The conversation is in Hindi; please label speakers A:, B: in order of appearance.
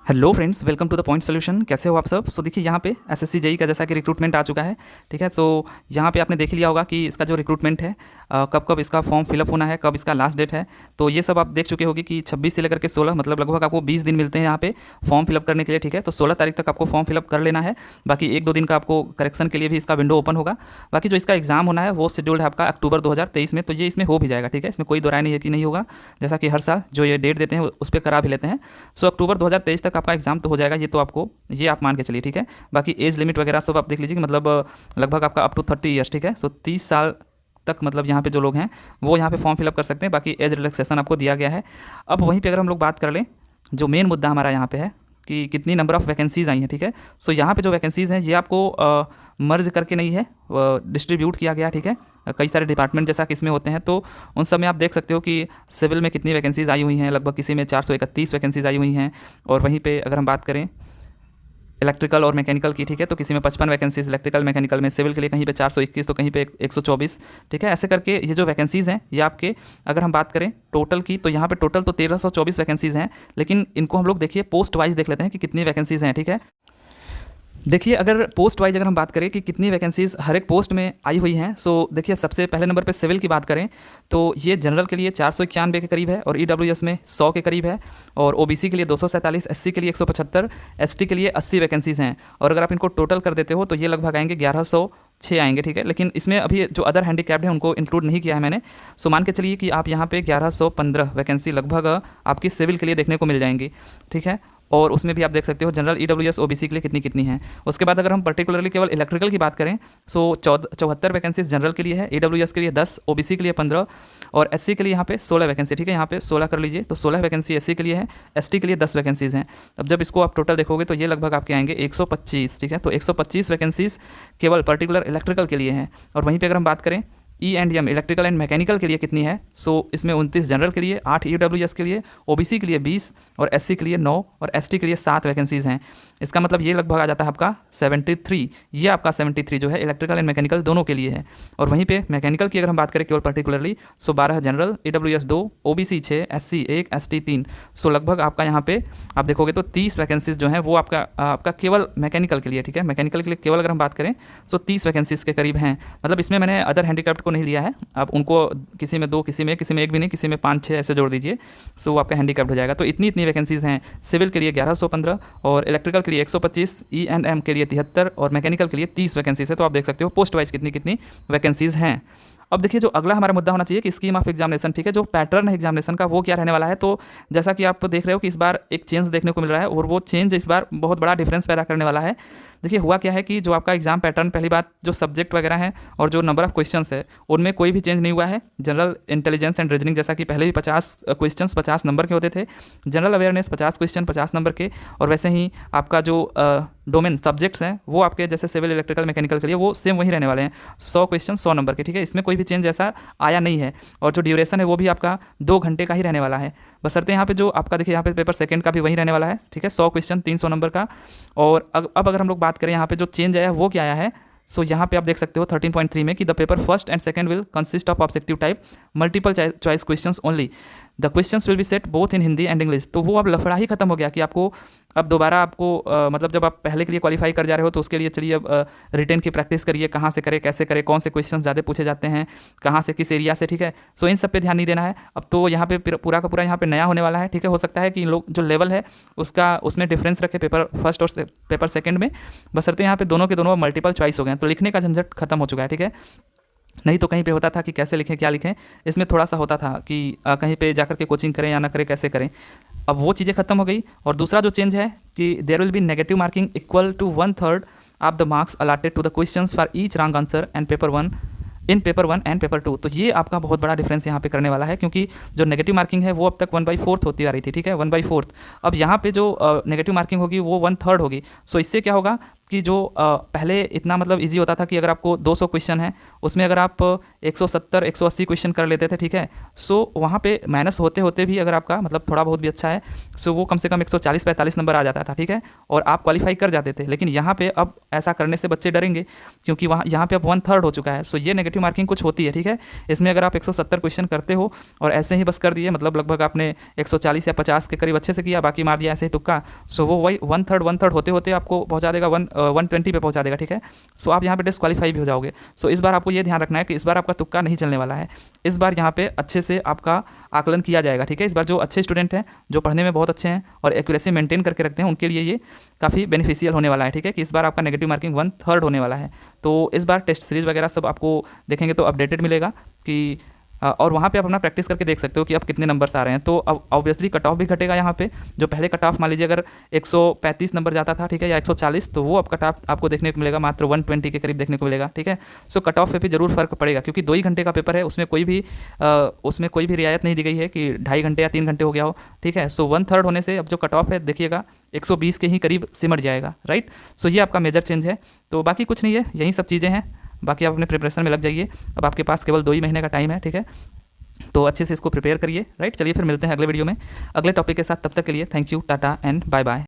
A: Hello friends, welcome to the point solution. कैसे हो आप सब? देखिए यहाँ पे एसएससी जेई का जैसा कि रिक्रूटमेंट आ चुका है। ठीक है, यहाँ पे आपने देख लिया होगा कि इसका जो रिक्रूटमेंट है कब कब इसका फॉर्म फिलअप होना है, कब इसका लास्ट डेट है। तो ये सब आप देख चुके होगी कि 26 से लेकर के 16 मतलब लगभग आपको 20 दिन मिलते हैं यहाँ पे फॉर्म फिलअप करने के लिए। ठीक है, तो 16 तारीख तक आपको फॉर्म फिलअप कर लेना है। बाकी 1-2 दिन का आपको करेक्शन के लिए भी इसका विंडो ओपन होगा। बाकी जो इसका एग्जाम होना है वो शेड्यूल्ड है आपका अक्टूबर 2023 में, तो ये इसमें हो भी जाएगा। ठीक है, इसमें कोई दो राय नहीं है कि नहीं होगा, जैसा कि हर साल जो ये डेट देते हैं उस पर करा भी लेते हैं। अक्टूबर 2023 तक आपका एग्जाम तो हो जाएगा, ये तो आपको ये आप मान के चलिए। ठीक है, बाकी एज लिमिट वगैरह सब आप देख लीजिए कि मतलब लगभग आपका अप टू 30 ईयर्स। ठीक है, 30 साल तक मतलब यहाँ पे जो लोग हैं वो यहाँ पे फॉर्म फिलअप कर सकते हैं। बाकी एज रिलैक्सेशन आपको दिया गया है। अब वहीं पे अगर हम लोग बात कर लें, जो मेन मुद्दा हमारा यहाँ पे है कि कितनी नंबर ऑफ़ वैकेंसीज़ आई हैं। ठीक है, यहाँ पे जो वैकेंसीज़ हैं ये आपको मर्ज करके नहीं है, डिस्ट्रीब्यूट किया गया। ठीक है, कई सारे डिपार्टमेंट जैसा कि इसमें होते हैं, तो उन सब में आप देख सकते हो कि सिविल में कितनी वैकेंसीज़ आई हुई हैं। लगभग किसी में 431 वैकेंसीज़ आई हुई हैं। और वहीं पे अगर हम बात करें इलेक्ट्रिकल और मैकेनिकल की, ठीक है, तो किसी में 55 वैकेंसीज इलेक्ट्रिकल मैकेनिकल में, सिविल के लिए कहीं पे 421 तो कहीं पे 124। ठीक है, ऐसे करके ये जो वैकेंसीज़ हैं ये आपके अगर हम बात करें टोटल की, तो यहाँ पे टोटल तो 1324 वैकेंसीज़ हैं। लेकिन इनको हम लोग देखिए पोस्ट वाइज देख लेते हैं कि कितनी वैकेंसीज़ हैं। ठीक है, देखिए अगर पोस्ट वाइज अगर हम बात करें कि कितनी वैकेंसीज़ हर एक पोस्ट में आई हुई हैं, देखिए सबसे पहले नंबर पे सिविल की बात करें तो ये जनरल के लिए 491 के करीब है और ईडब्ल्यूएस में 100 के करीब है और ओबीसी के लिए 247, एससी के लिए 175, एसटी के लिए 80 वैकेंसीज़ हैं। और अगर आप इनको टोटल कर देते हो तो ये लगभग आएंगे 1106 आएंगे। ठीक है, लेकिन इसमें अभी जो अदर हैंडीकैप्ड है उनको इंक्लूड नहीं किया है मैंने। मान के चलिए कि आप यहाँ पे 1115 वैकेंसी लगभग आपकी सिविल के लिए देखने को मिल जाएंगी। ठीक है, और उसमें भी आप देख सकते हो जनरल ईडब्ल्यूएस ओबीसी के लिए कितनी कितनी हैं। उसके बाद अगर हम पर्टिकुलरली केवल इलेक्ट्रिकल की बात करें 74 वैकेंसीज जनरल के लिए है, ईडब्ल्यूएस के लिए 10, ओबीसी के लिए 15 और एससी के लिए यहाँ पे 16 वैकेंसी। ठीक है, यहाँ पे 16 कर लीजिए, तो 16 वैकेंसी एससी के लिए है, एसटी के लिए 10 वैकेंसीज़ हैं। अब जब इसको आप टोटल देखोगे तो ये लगभग आपके आएंगे 125। ठीक है, तो 125 वैकेंसीज केवल पर्टिकुलर इलेक्ट्रिकल के लिए हैं। और वहीं पर अगर हम बात करें E&M इलेक्ट्रिकल एंड मैकेनिकल के लिए कितनी है, इसमें 29 जनरल के लिए, 8 ईडब्ल्यूएस के लिए, ओबीसी के लिए 20 और एससी के लिए 9 और एसटी के लिए 7 वैकेंसीज़ हैं। इसका मतलब ये लगभग आ जाता है आपका 73। ये आपका 73 जो है इलेक्ट्रिकल एंड मैकेनिकल दोनों के लिए है। और वहीं पे मैकेनिकल की अगर हम बात करें केवल particularly 12 general, EWS 2, OBC 6, SC 1, ST 3। लगभग आपका यहाँ पे आप देखोगे तो 30 वैकेंसीज जो हैं वो आपका केवल मैकेनिकल के लिए। ठीक है, मैकेनिकल के लिए केवल अगर हम बात करें 30 वैकेंसीज के करीब हैं। मतलब इसमें मैंने अदर हैंडीक्राफ्ट को नहीं लिया है। आप उनको किसी में 2, किसी में 1 भी नहीं, किसी में 5-6 ऐसे जोड़ दीजिए, वो आपका हैंडीक्राफ्ट हो जाएगा। तो इतनी वैकेंसीज़ हैं। सिविल के लिए 1115 और इलेक्ट्रिकल के लिए 125, E&M के लिए 73 और मैकेनिकल के लिए 30 वैकेंसीज है। तो आप देख सकते हो पोस्ट वाइज कितनी कितनी वैकेंसीज़ हैं। अब देखिए जो अगला हमारा मुद्दा होना चाहिए कि स्कीम ऑफ एग्जामिनेशन। ठीक है, जो पैटर्न है एग्जामिनेशन का वो क्या रहने वाला है। तो जैसा कि आप देख रहे हो कि इस बार एक चेंज देखने को मिल रहा है और वो चेंज इस बार बहुत बड़ा डिफरेंस पैदा करने वाला है। देखिए हुआ क्या है कि जो आपका एग्जाम पैटर्न, पहली बात जो सब्जेक्ट वगैरह हैं और जो नंबर ऑफ क्वेश्चंस है उनमें कोई भी चेंज नहीं हुआ है। जनरल इंटेलिजेंस एंड रीजनिंग जैसा कि पहले भी 50 क्वेश्चंस 50 नंबर के होते थे, जनरल अवेयरनेस 50 क्वेश्चन 50 नंबर के, और वैसे ही आपका जो डोमेन सब्जेक्ट्स हैं वो आपके जैसे सिविल इलेक्ट्रिकल मैकेनिकल के लिए वो सेम वही रहने वाले हैं, 100 क्वेश्चन 100 नंबर के। ठीक है, इसमें कोई भी चेंज ऐसा आया नहीं है। और जो ड्यूरेशन है वो भी आपका 2 घंटे का ही रहने वाला है। बशर्ते यहाँ पे जो आपका देखिए यहाँ पे पेपर सेकंड का भी वही रहने वाला है। ठीक है, 100 क्वेश्चन 300 नंबर का। और अब अगर हम लोग बात करें यहाँ पे जो चेंज आया है वो क्या आया है, यहाँ पे आप देख सकते हो 13.3 में कि the paper first and second will consist of objective type multiple choice questions only, the questions will be set both in Hindi and English. तो वो अब लफड़ा ही खत्म हो गया कि आपको अब दोबारा आपको मतलब जब आप पहले के लिए क्वालिफाई कर जा रहे हो तो उसके लिए चलिए अब रिटन की प्रैक्टिस करिए, कहाँ से करें, कैसे करें, कौन से क्वेश्चन ज़्यादा पूछे जाते हैं, कहाँ से किस एरिया से। ठीक है, इन सब पे ध्यान नहीं देना है। अब तो यहाँ पे पूरा का पूरा यहाँ पे नया होने वाला है। ठीक है, हो सकता है कि लोग जो लेवल है उसका उसमें डिफरेंस रखे पेपर फर्स्ट और पेपर सेकेंड में, बशर्ते यहाँ पे दोनों के दोनों मल्टीपल चॉइस हो गए, तो लिखने का झंझट खत्म हो चुका है। ठीक है, नहीं तो कहीं पे होता था कि कैसे लिखें क्या लिखें, इसमें थोड़ा सा होता था कि कहीं पे जाकर के कोचिंग करें या ना करें, कैसे करें। अब वो चीज़ें खत्म हो गई। और दूसरा जो चेंज है कि there will be negative marking equal to 1/3 of the marks allotted to the questions for each wrong answer and paper 1 in paper 1 and paper 2। तो ये आपका बहुत बड़ा डिफरेंस यहाँ पे करने वाला है, क्योंकि जो नेगेटिव मार्किंग है वो अब तक 1/4 होती आ रही थी। ठीक है, 1/4। अब यहाँ पे जो नेगेटिव मार्किंग होगी वो 1/3 होगी। इससे क्या होगा, कि जो पहले इतना मतलब इजी होता था कि अगर आपको 200 क्वेश्चन है उसमें अगर आप 170 180 क्वेश्चन कर लेते थे, ठीक है, सो वहाँ पे माइनस होते होते भी अगर आपका मतलब थोड़ा बहुत भी अच्छा है सो वो कम से कम 140-45 नंबर आ जाता था, ठीक है, और आप क्वालिफाई कर जाते थे। लेकिन यहाँ पे अब ऐसा करने से बच्चे डरेंगे क्योंकि वहाँ यहाँ पे अब 1/3 हो चुका है। सो ये नेगेटिव मार्किंग कुछ होती है, ठीक है। इसमें अगर आप 170 क्वेश्चन करते हो और ऐसे ही बस कर दिए, मतलब लगभग आपने 140 या 50 के करीब अच्छे से किया, बाकी मार दिया ऐसे ही तुक्का, सो वो वही 1/3 होते होते आपको पहुँचा देगा 120 पे पहुँचा देगा, ठीक है। सो आप यहाँ पे डिस्क्वालीफाई भी हो जाओगे। सो इस बार आपको ये ध्यान रखना है कि इस बार आपका तुक्का नहीं चलने वाला है। इस बार यहाँ पे अच्छे से आपका आकलन किया जाएगा, ठीक है। इस बार जो अच्छे स्टूडेंट हैं, जो पढ़ने में बहुत अच्छे हैं और एक्यूरेसी मेंटेन करके रखते हैं, उनके लिए ये काफ़ी बेनिफिशियल होने वाला है, ठीक है, कि इस बार आपका नेगेटिव मार्किंग 1/3 होने वाला है। तो इस बार टेस्ट सीरीज़ वगैरह सब आपको देखेंगे तो अपडेटेड मिलेगा कि और वहाँ पे आप अपना प्रैक्टिस करके देख सकते हो कि अब कितने नंबर्स आ रहे हैं। तो अब ऑब्वियसली कट ऑफ भी घटेगा यहाँ पे। जो पहले कट ऑफ मान लीजिए अगर 135 नंबर जाता था, ठीक है, या 140, तो वो अब कट ऑफ आपको देखने को मिलेगा मात्र 120 के करीब देखने को मिलेगा, ठीक है। सो कट ऑफ पे भी जरूर फर्क पड़ेगा क्योंकि 2 ही घंटे का पेपर है, उसमें कोई भी रियायत नहीं दी गई है कि 2.5 घंटे या 3 घंटे हो गया हो, ठीक है। सो 1/3 होने से अब जो कट ऑफ है देखिएगा 120 के ही करीब सिमट जाएगा, राइट। सो ये आपका मेजर चेंज है। तो बाकी कुछ नहीं है, यही सब चीज़ें हैं। बाकी आप अपने प्रिपरेशन में लग जाइए। अब आपके पास केवल 2 ही महीने का टाइम है, ठीक है, तो अच्छे से इसको प्रिपेयर करिए, राइट। चलिए फिर मिलते हैं अगले वीडियो में अगले टॉपिक के साथ। तब तक के लिए thank you, tata and bye bye.